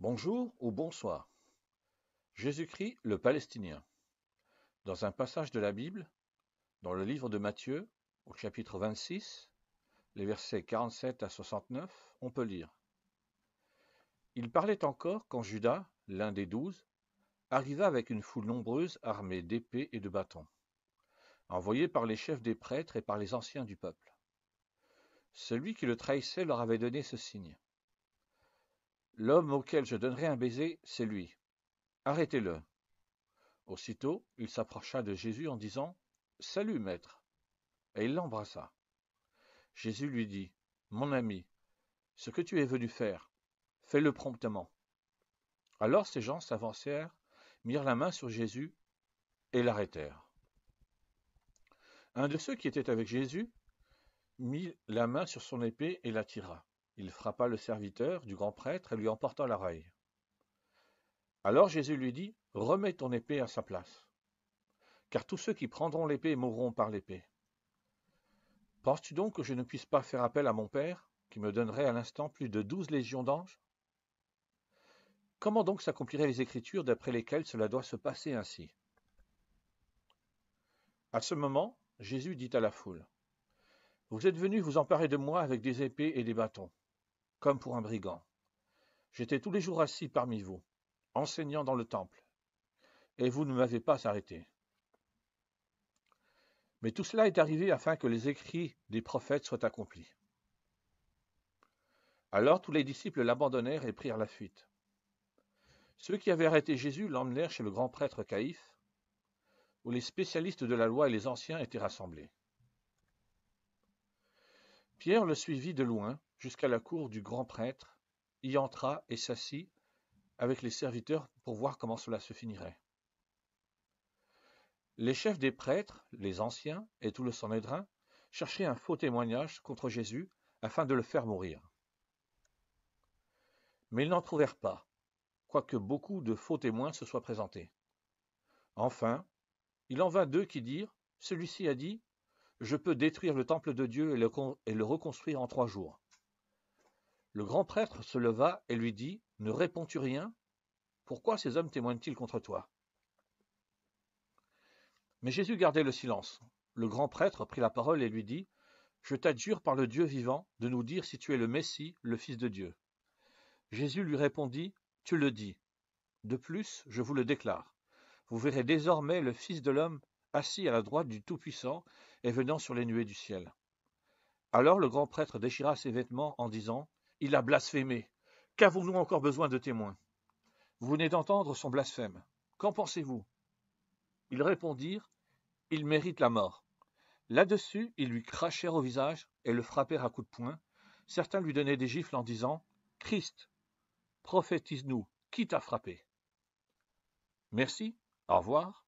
Bonjour ou bonsoir. Jésus-Christ le Palestinien. Dans un passage de la Bible, dans le livre de Matthieu, au chapitre 26, les versets 47 à 69, on peut lire. Il parlait encore quand Judas, l'un des 12, arriva avec une foule nombreuse armée d'épées et de bâtons, envoyée par les chefs des prêtres et par les anciens du peuple. Celui qui le trahissait leur avait donné ce signe. L'homme auquel je donnerai un baiser, c'est lui. Arrêtez-le. Aussitôt, il s'approcha de Jésus en disant « Salut, maître !» et il l'embrassa. Jésus lui dit « Mon ami, ce que tu es venu faire, fais-le promptement. » Alors ces gens s'avancèrent, mirent la main sur Jésus et l'arrêtèrent. Un de ceux qui étaient avec Jésus mit la main sur son épée et la tira. Il frappa le serviteur du grand prêtre et lui emporta l'oreille. Alors Jésus lui dit « Remets ton épée à sa place, car tous ceux qui prendront l'épée mourront par l'épée. Penses-tu donc que je ne puisse pas faire appel à mon Père, qui me donnerait à l'instant plus de 12 légions d'anges? Comment donc s'accompliraient les Écritures d'après lesquelles cela doit se passer ainsi? » À ce moment, Jésus dit à la foule, « Vous êtes venus vous emparer de moi avec des épées et des bâtons, comme pour un brigand. J'étais tous les jours assis parmi vous, enseignant dans le temple, et vous ne m'avez pas arrêté. Mais tout cela est arrivé afin que les écrits des prophètes soient accomplis. » Alors tous les disciples l'abandonnèrent et prirent la fuite. Ceux qui avaient arrêté Jésus l'emmenèrent chez le grand prêtre Caïphe, où les spécialistes de la loi et les anciens étaient rassemblés. Pierre le suivit de loin jusqu'à la cour du grand prêtre, y entra et s'assit avec les serviteurs pour voir comment cela se finirait. Les chefs des prêtres, les anciens et tout le Sanhédrin cherchaient un faux témoignage contre Jésus afin de le faire mourir. Mais ils n'en trouvèrent pas, quoique beaucoup de faux témoins se soient présentés. Enfin, il en vint d'eux qui dirent « Celui-ci a dit, je peux détruire le temple de Dieu et le reconstruire en 3 jours. » Le grand prêtre se leva et lui dit « Ne réponds-tu rien? Pourquoi ces hommes témoignent-ils contre toi ?» Mais Jésus gardait le silence. Le grand prêtre prit la parole et lui dit « Je t'adjure par le Dieu vivant de nous dire si tu es le Messie, le Fils de Dieu. » Jésus lui répondit « Tu le dis. De plus, je vous le déclare. Vous verrez désormais le Fils de l'homme assis à la droite du Tout-Puissant et venant sur les nuées du ciel. » Alors le grand prêtre déchira ses vêtements en disant « Il a blasphémé. Qu'avons-nous encore besoin de témoins? Vous venez d'entendre son blasphème. Qu'en pensez-vous » Ils répondirent « Il mérite la mort. » Là-dessus, ils lui crachèrent au visage et le frappèrent à coups de poing. Certains lui donnaient des gifles en disant « Christ, prophétise-nous, qui t'a frappé? » Merci, au revoir.